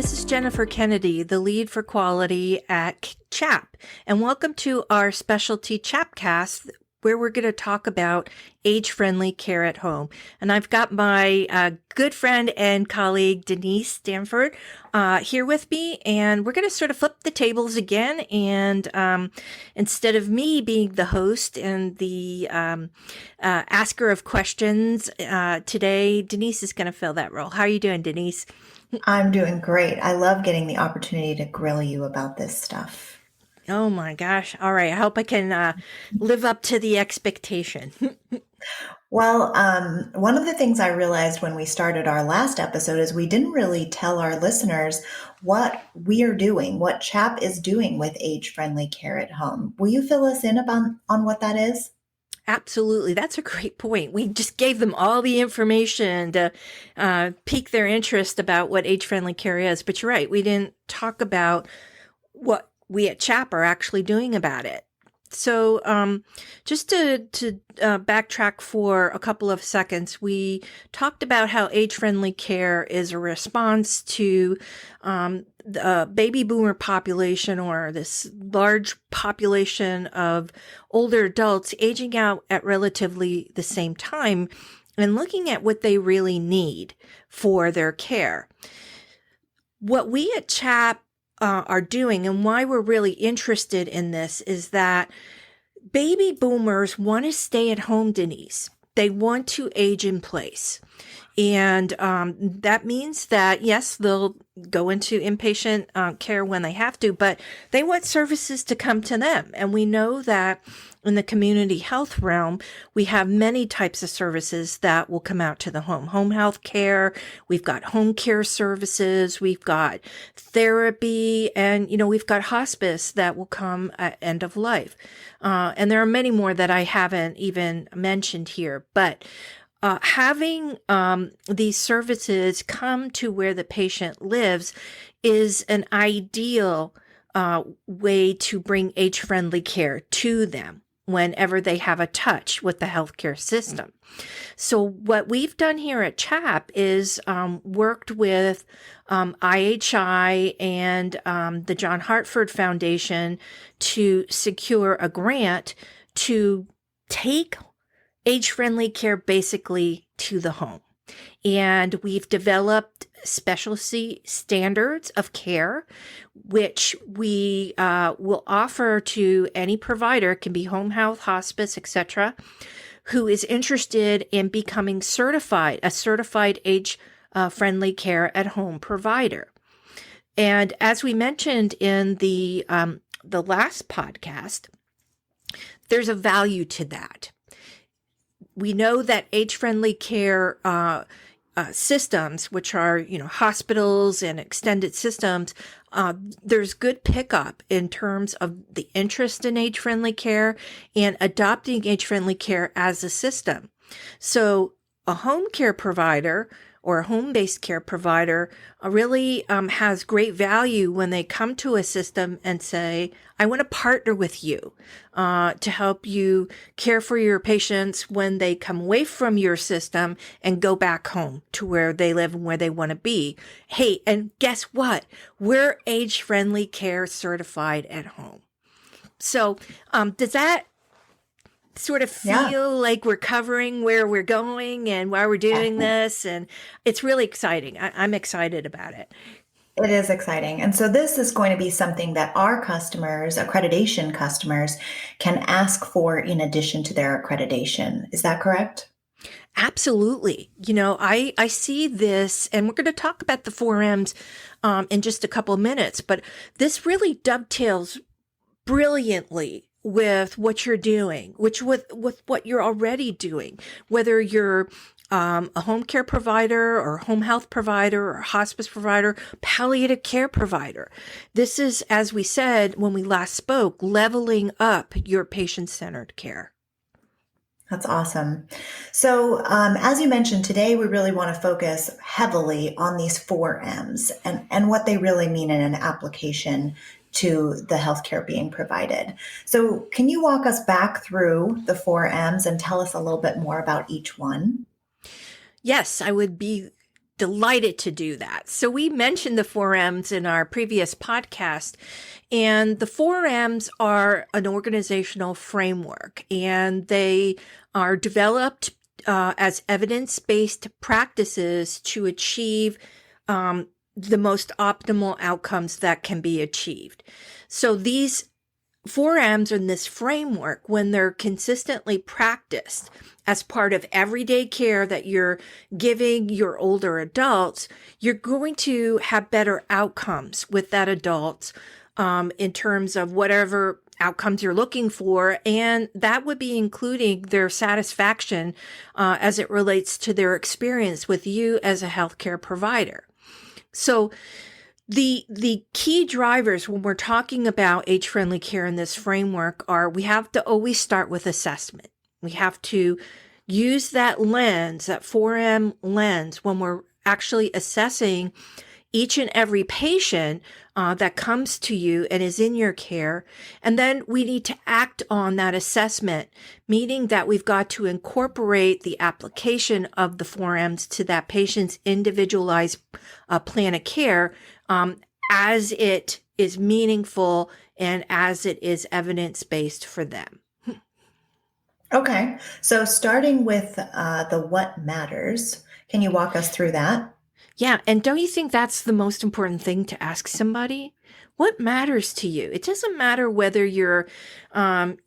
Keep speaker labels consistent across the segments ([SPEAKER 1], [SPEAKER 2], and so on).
[SPEAKER 1] this is Jennifer Kennedy, the lead for quality at CHAP, and welcome to our specialty CHAPcast, where we're going to talk about age-friendly care at home. And I've got my good friend and colleague, Denise Stanford, here with me, and we're going to sort of flip the tables again. And instead of me being the host and the asker of questions, today, Denise is going to fill that role. How are you doing, Denise?
[SPEAKER 2] I'm doing great. I love getting the opportunity to grill you about this stuff.
[SPEAKER 1] Oh my gosh. All right. I hope I can live up to the expectation.
[SPEAKER 2] Well, one of the things I realized when we started our last episode is we didn't really tell our listeners what we are doing, what CHAP is doing with age-friendly care at home. Will you fill us in on what that is?
[SPEAKER 1] Absolutely. That's a great point. We just gave them all the information to pique their interest about what age-friendly care is. But you're right. We didn't talk about what we at CHAP are actually doing about it. So just to backtrack for a couple of seconds, we talked about how age-friendly care is a response to the baby boomer population, or this large population of older adults aging out at relatively the same time, and looking at what they really need for their care. What we at CHAP are doing, and why we're really interested in this, is that baby boomers want to stay at home, Denise. They want to age in place. And that means that, yes, they'll go into inpatient care when they have to, but they want services to come to them. And we know that in the community health realm, we have many types of services that will come out to the home. Home health care, we've got home care services, we've got therapy, and, we've got hospice that will come at end of life. And there are many more that I haven't even mentioned here, but having these services come to where the patient lives is an ideal way to bring age-friendly care to them whenever they have a touch with the healthcare system. So what we've done here at CHAP is worked with IHI and the John Hartford Foundation to secure a grant to take age-friendly care basically to the home. And we've developed specialty standards of care, which we will offer to any provider, it can be home health, hospice, etc., who is interested in becoming a certified age-friendly care at home provider. And as we mentioned in the last podcast, there's a value to that. We know that age-friendly care systems, which are, hospitals and extended systems, there's good pickup in terms of the interest in age-friendly care and adopting age-friendly care as a system. So a home care provider or a home-based care provider really has great value when they come to a system and say, I want to partner with you to help you care for your patients when they come away from your system and go back home to where they live and where they want to be. Hey, and guess what? We're age-friendly care certified at home. So does that sort of feel like we're covering where we're going and why we're doing this? And it's really exciting. I'm excited about it.
[SPEAKER 2] It is exciting. And so this is going to be something that our customers, accreditation customers, can ask for in addition to their accreditation. Is that correct?
[SPEAKER 1] Absolutely. I see this, and we're going to talk about the 4Ms in just a couple of minutes, but this really dovetails brilliantly with what you're doing, with what you're already doing, whether you're a home care provider or home health provider or hospice provider, palliative care provider. This is, as we said when we last spoke, leveling up your patient-centered care.
[SPEAKER 2] That's awesome. So, as you mentioned, today we really want to focus heavily on these 4Ms and what they really mean in an application to the healthcare being provided. So, can you walk us back through the 4Ms and tell us a little bit more about each one?
[SPEAKER 1] Yes, I would be delighted to do that. So we mentioned the 4Ms in our previous podcast, and the 4Ms are an organizational framework, and they are developed as evidence-based practices to achieve the most optimal outcomes that can be achieved. So these 4Ms in this framework, when they're consistently practiced as part of everyday care that you're giving your older adults, you're going to have better outcomes with that adult in terms of whatever outcomes you're looking for. And that would be including their satisfaction as it relates to their experience with you as a healthcare provider. So the key drivers when we're talking about age-friendly care in this framework are we have to always start with assessment. We have to use that lens, that 4M lens, when we're actually assessing each and every patient that comes to you and is in your care. And then we need to act on that assessment, meaning that we've got to incorporate the application of the 4Ms to that patient's individualized plan of care as it is meaningful and as it is evidence-based for them.
[SPEAKER 2] Okay. So starting with the what matters, can you walk us through that?
[SPEAKER 1] Yeah. And don't you think that's the most important thing to ask somebody? What matters to you? It doesn't matter whether you're,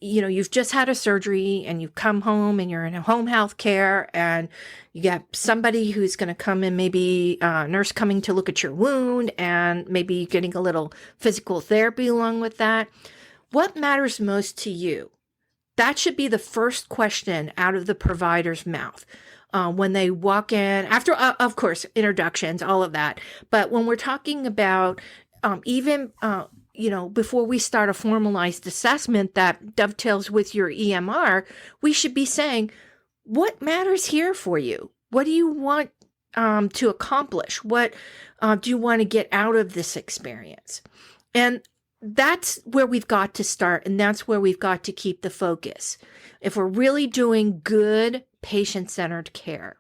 [SPEAKER 1] you've just had a surgery and you come home and you're in a home health care and you got somebody who's going to come in, maybe a nurse coming to look at your wound and maybe getting a little physical therapy along with that. What matters most to you? That should be the first question out of the provider's mouth. When they walk in, after, of course, introductions, all of that. But when we're talking about before we start a formalized assessment that dovetails with your EMR, we should be saying, what matters here for you? What do you want to accomplish? What do you want to get out of this experience? And that's where we've got to start, and that's where we've got to keep the focus. If we're really doing good patient-centered care,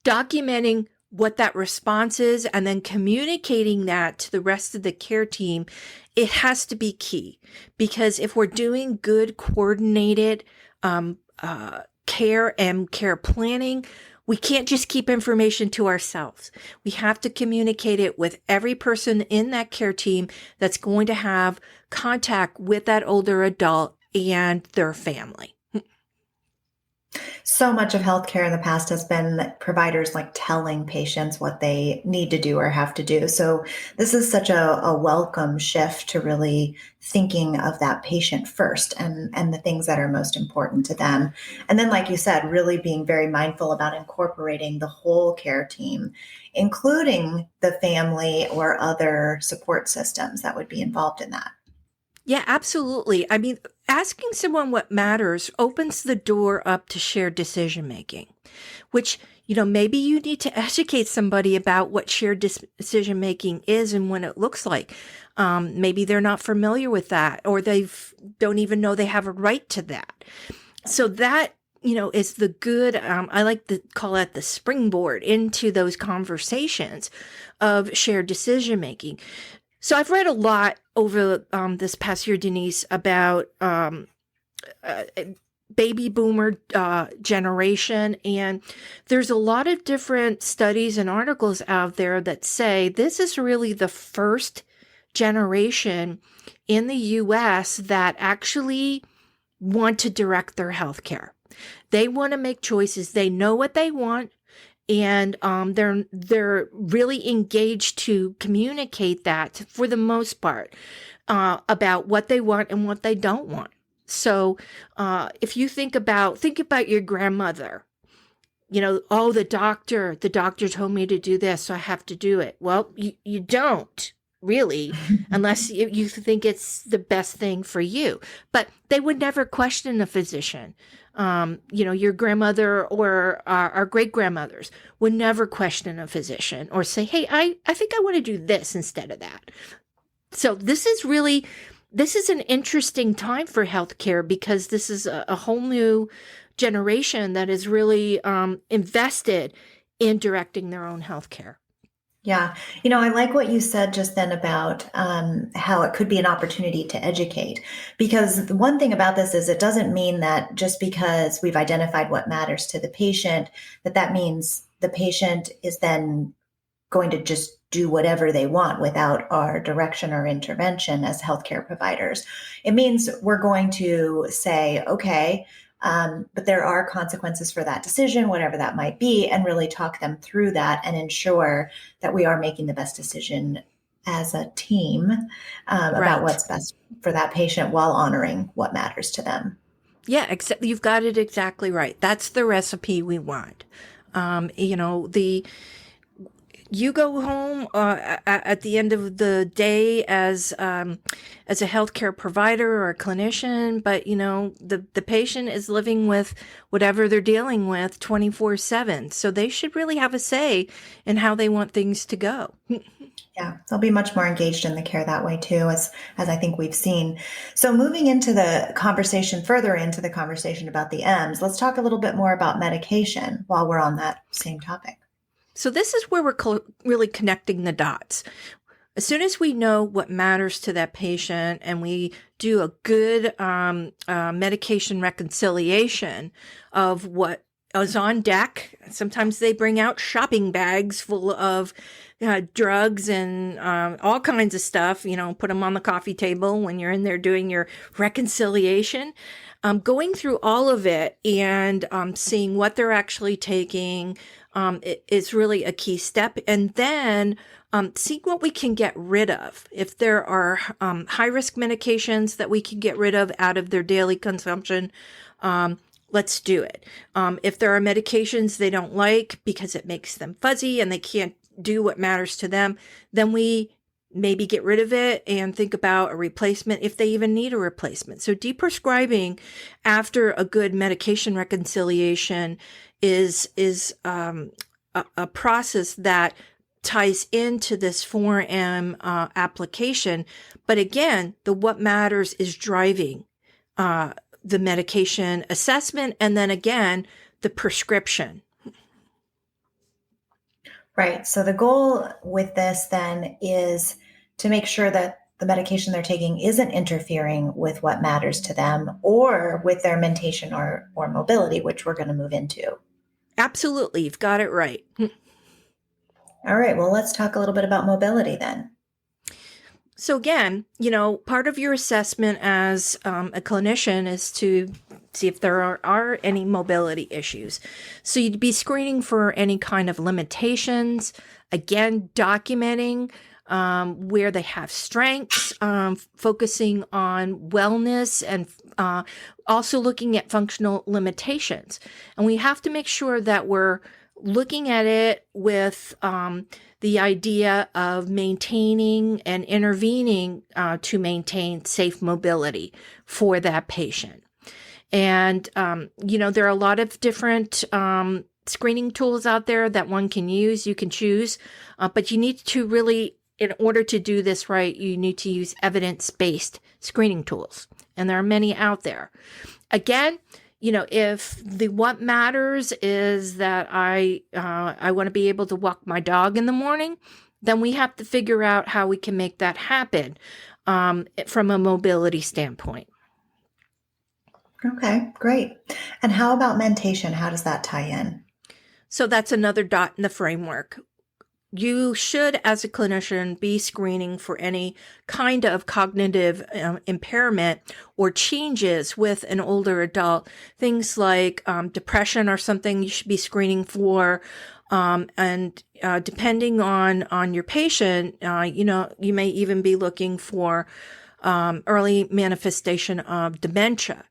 [SPEAKER 1] documenting what that response is and then communicating that to the rest of the care team, it has to be key. Because if we're doing good coordinated care and care planning, we can't just keep information to ourselves. We have to communicate it with every person in that care team that's going to have contact with that older adult and their family.
[SPEAKER 2] So much of healthcare in the past has been providers like telling patients what they need to do or have to do. So this is such a welcome shift to really thinking of that patient first and the things that are most important to them. And then, like you said, really being very mindful about incorporating the whole care team, including the family or other support systems that would be involved in that.
[SPEAKER 1] Yeah, absolutely. I mean, asking someone what matters opens the door up to shared decision making, which, maybe you need to educate somebody about what shared decision making is and what it looks like. Maybe they're not familiar with that, or they don't even know they have a right to that. So that, is the good, I like to call it the springboard into those conversations of shared decision making. So I've read a lot over this past year, Denise, about baby boomer generation. And there's a lot of different studies and articles out there that say this is really the first generation in the U.S. that actually want to direct their healthcare. They want to make choices. They know what they want. And they're really engaged to communicate that for the most part about what they want and what they don't want. So if you think about your grandmother, the doctor told me to do this, so I have to do it. Well, you don't really, unless you think it's the best thing for you. But they would never question a physician. Your grandmother or our great grandmothers would never question a physician or say, hey, I think I want to do this instead of that. So this is an interesting time for healthcare because this is a whole new generation that is really invested in directing their own healthcare.
[SPEAKER 2] Yeah. I like what you said just then about how it could be an opportunity to educate. Because the one thing about this is it doesn't mean that just because we've identified what matters to the patient, that means the patient is then going to just do whatever they want without our direction or intervention as healthcare providers. It means we're going to say, okay, but there are consequences for that decision, whatever that might be, and really talk them through that and ensure that we are making the best decision as a team about
[SPEAKER 1] Right.
[SPEAKER 2] what's best for that patient while honoring what matters to them.
[SPEAKER 1] Yeah, except you've got it exactly right. That's the recipe we want. The you go home at the end of the day as a healthcare provider or a clinician, but the patient is living with whatever they're dealing with 24/7. So they should really have a say in how they want things to go.
[SPEAKER 2] Yeah, they'll be much more engaged in the care that way too, as I think we've seen. So moving into the conversation, further into the conversation about the M's, let's talk a little bit more about medication while we're on that same topic.
[SPEAKER 1] So this is where we're really connecting the dots. As soon as we know what matters to that patient and we do a good medication reconciliation of what is on deck, sometimes they bring out shopping bags full of drugs and all kinds of stuff, put them on the coffee table when you're in there doing your reconciliation. Going through all of it and seeing what they're actually taking is really a key step. And then seeing what we can get rid of. If there are high-risk medications that we can get rid of out of their daily consumption, let's do it. If there are medications they don't like because it makes them fuzzy and they can't do what matters to them, then we maybe get rid of it and think about a replacement if they even need a replacement. So deprescribing after a good medication reconciliation is a process that ties into this 4M application. But again, the what matters is driving the medication assessment and then again, the prescription.
[SPEAKER 2] Right. So the goal with this then is to make sure that the medication they're taking isn't interfering with what matters to them or with their mentation or mobility, which we're going to move into.
[SPEAKER 1] Absolutely. You've got it right.
[SPEAKER 2] All right. Well, let's talk a little bit about mobility then.
[SPEAKER 1] So again, part of your assessment as a clinician is to see if there are any mobility issues. So you'd be screening for any kind of limitations, again, documenting where they have strengths, focusing on wellness and also looking at functional limitations. And we have to make sure that we're looking at it with the idea of maintaining and intervening to maintain safe mobility for that patient. And, there are a lot of different screening tools out there that one can use. You can choose, but you need to really, in order to do this right, you need to use evidence-based screening tools. And there are many out there. Again, if the what matters is that I want to be able to walk my dog in the morning, then we have to figure out how we can make that happen from a mobility standpoint.
[SPEAKER 2] Okay, great. And how about mentation? How does that tie in?
[SPEAKER 1] So that's another dot in the framework. You should, as a clinician, be screening for any kind of cognitive impairment or changes with an older adult. Things like depression are something you should be screening for. And depending on your patient, you may even be looking for early manifestation of dementia.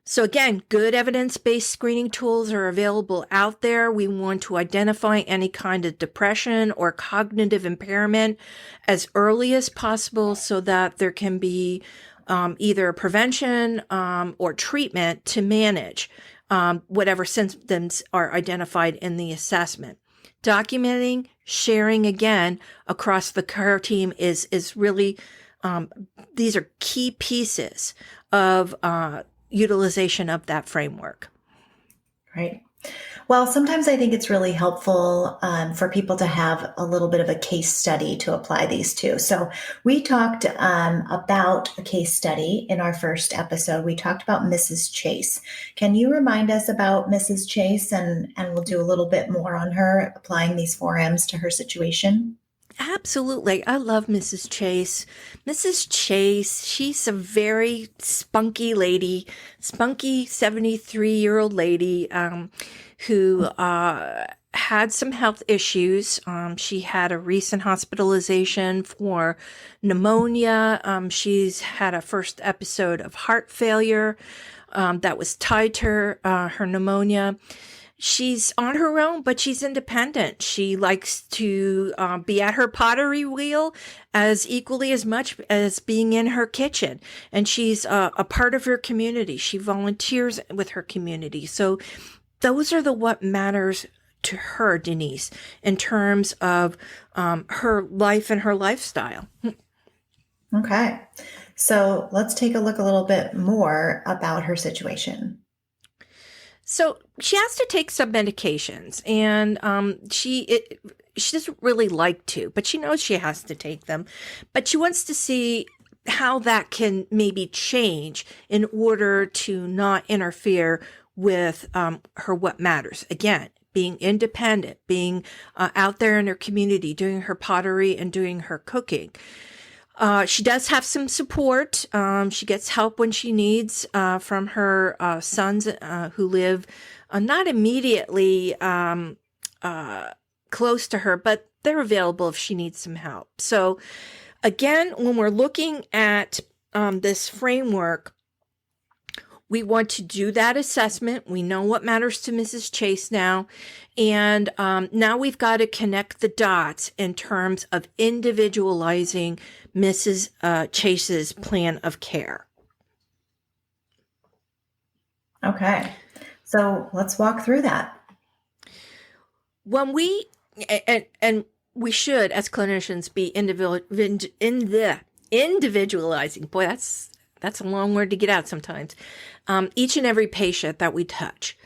[SPEAKER 1] So again, good evidence-based screening tools are available out there. We want to identify any kind of depression or cognitive impairment as early as possible so that there can be either prevention or treatment to manage whatever symptoms are identified in the assessment. Documenting, sharing again across the care team is really, these are key pieces of utilization of that framework.
[SPEAKER 2] Right. Well, sometimes I think it's really helpful for people to have a little bit of a case study to apply these to. So, we talked about a case study in our first episode. We talked about Mrs. Chase. Can you remind us about Mrs. Chase? And we'll do a little bit more on her applying these 4Ms to her situation.
[SPEAKER 1] Absolutely. I love Mrs. Chase. Mrs. Chase, she's a very spunky lady, spunky 73-year-old lady who had some health issues. She had a recent hospitalization for pneumonia. She's had a first episode of heart failure that was tied to her pneumonia. She's on her own, but she's independent. She likes to be at her pottery wheel as equally as much as being in her kitchen. And she's a part of her community. She volunteers with her community. So those are the what matters to her, Denise, in terms of her life and her lifestyle.
[SPEAKER 2] Okay. So let's take a look a little bit more about her situation.
[SPEAKER 1] So she has to take some medications, and she doesn't really like to, but she knows she has to take them. But she wants to see how that can maybe change in order to not interfere with her what matters. Again, being independent, being out there in her community, doing her pottery and doing her cooking. She does have some support. She gets help when she needs from her sons who live not immediately close to her, but they're available if she needs some help. So again, when we're looking at this framework, we want to do that assessment. We know what matters to Mrs. Chase now. And now we've got to connect the dots in terms of individualizing Mrs. Chase's plan of care. Okay.
[SPEAKER 2] So let's walk through that.
[SPEAKER 1] When we, and we should, as clinicians, be individualizing. Boy, that's a long word to get out sometimes. Each and every patient that we touch.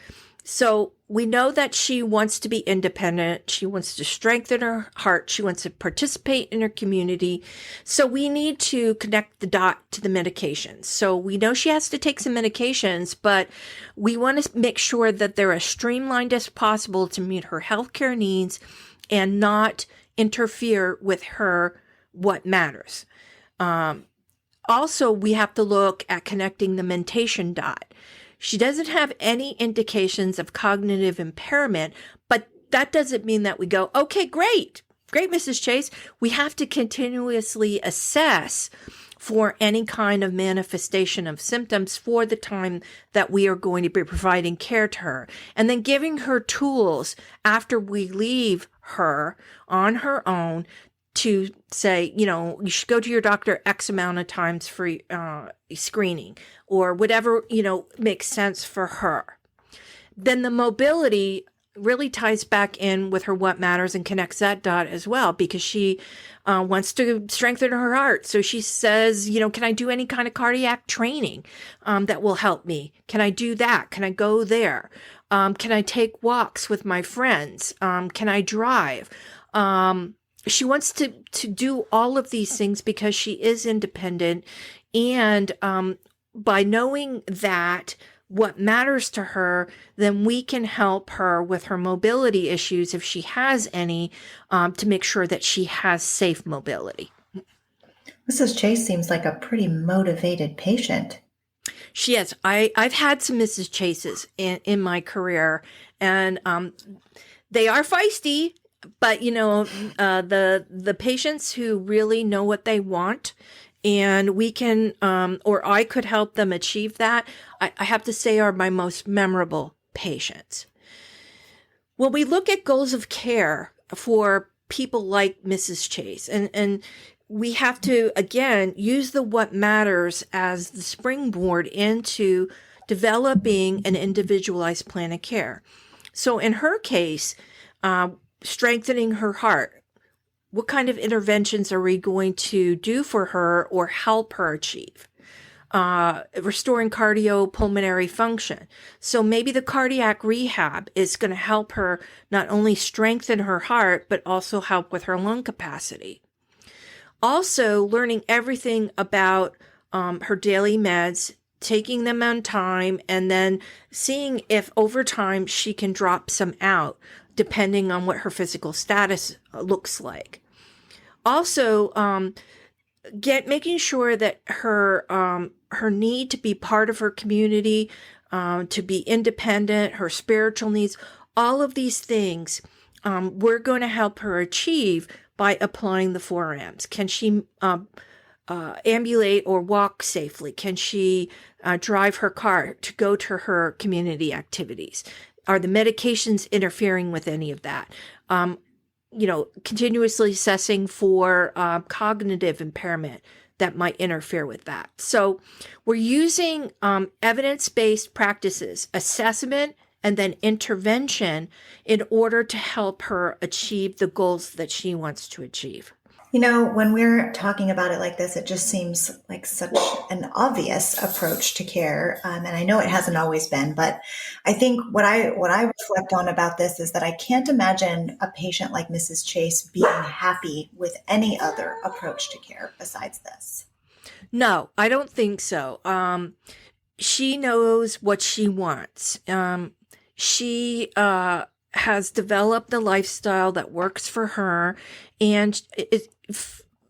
[SPEAKER 1] So we know that she wants to be independent. She wants to strengthen her heart. She wants to participate in her community. So we need to connect the dot to the medications. So we know she has to take some medications, but we want to make sure that they're as streamlined as possible to meet her healthcare needs and not interfere with her what matters. Also, we have to look at connecting the mentation dot. She doesn't have any indications of cognitive impairment, but that doesn't mean that we go, okay, great, Mrs. Chase. We have to continuously assess for any kind of manifestation of symptoms for the time that we are going to be providing care to her. And then giving her tools after we leave her on her own to say, you should go to your doctor X amount of times for screening or whatever, makes sense for her. Then the mobility really ties back in with her what matters and connects that dot as well, because she wants to strengthen her heart. So she says, can I do any kind of cardiac training that will help me? Can I do that? Can I go there? Can I take walks with my friends? Can I drive? She wants to do all of these things because she is independent. And by knowing that what matters to her, then we can help her with her mobility issues if she has any, to make sure that she has safe mobility.
[SPEAKER 2] Mrs. Chase seems like a pretty motivated patient.
[SPEAKER 1] She is. I've had some Mrs. Chases in my career, and they are feisty. But, the patients who really know what they want, and we can, or I could help them achieve that, I have to say are my most memorable patients. When we look at goals of care for people like Mrs. Chase, and we have to, again, use the what matters as the springboard into developing an individualized plan of care. So in her case, strengthening her heart. What kind of interventions are we going to do for her or help her achieve? restoring cardiopulmonary function. So maybe the cardiac rehab is going to help her not only strengthen her heart, but also help with her lung capacity. Also, learning everything about her daily meds, taking them on time, and then seeing if over time she can drop some out, depending on what her physical status looks like. Also, making sure that her need to be part of her community, to be independent, her spiritual needs, all of these things, we're going to help her achieve by applying the 4Ms. Can she ambulate or walk safely? Can she drive her car to go to her community activities? Are the medications interfering with any of that? Continuously assessing for cognitive impairment that might interfere with that. So we're using evidence-based practices, assessment, and then intervention in order to help her achieve the goals that she wants to achieve.
[SPEAKER 2] When we're talking about it like this, it just seems like such an obvious approach to care. And I know it hasn't always been, but I think what I reflect on about this is that I can't imagine a patient like Mrs. Chase being happy with any other approach to care besides this.
[SPEAKER 1] No, I don't think so. She knows what she wants. She has developed the lifestyle that works for her. And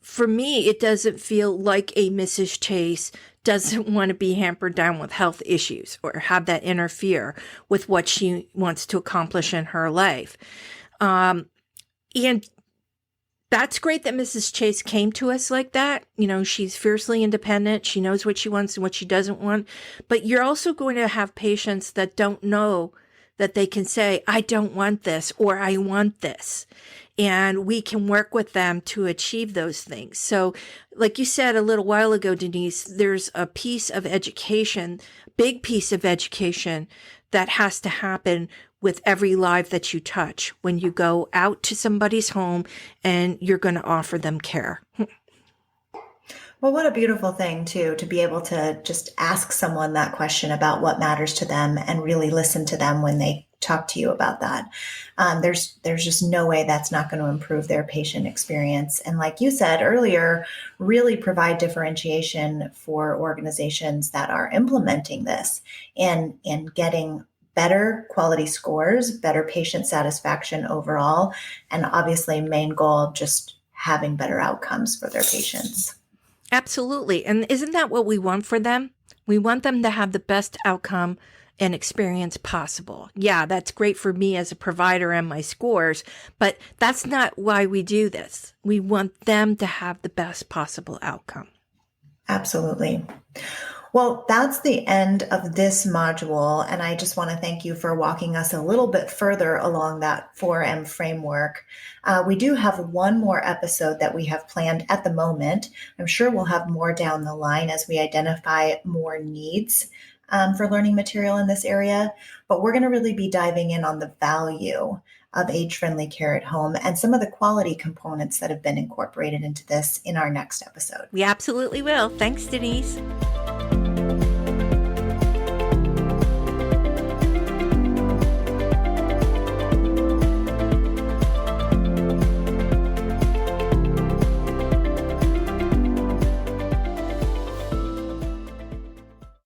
[SPEAKER 1] for me, it doesn't feel like a Mrs. Chase doesn't want to be hampered down with health issues or have that interfere with what she wants to accomplish in her life. And that's great that Mrs. Chase came to us like that. She's fiercely independent. She knows what she wants and what she doesn't want. But you're also going to have patients that don't know that they can say, I don't want this, or I want this. And we can work with them to achieve those things. So like you said a little while ago, Denise, there's a piece of education, big piece of education that has to happen with every life that you touch when you go out to somebody's home and you're going to offer them care.
[SPEAKER 2] Well, what a beautiful thing, too, to be able to just ask someone that question about what matters to them and really listen to them when they talk to you about that. There's just no way that's not going to improve their patient experience. And like you said earlier, really provide differentiation for organizations that are implementing this and getting better quality scores, better patient satisfaction overall, and obviously main goal, just having better outcomes for their patients.
[SPEAKER 1] Absolutely. And isn't that what we want for them? We want them to have the best outcome and experience possible. Yeah, that's great for me as a provider and my scores, but that's not why we do this. We want them to have the best possible outcome.
[SPEAKER 2] Absolutely. Well, that's the end of this module, and I just want to thank you for walking us a little bit further along that 4M framework. We do have one more episode that we have planned at the moment. I'm sure we'll have more down the line as we identify more needs for learning material in this area, but we're going to really be diving in on the value of age-friendly care at home and some of the quality components that have been incorporated into this in our next episode.
[SPEAKER 1] We absolutely will. Thanks, Denise.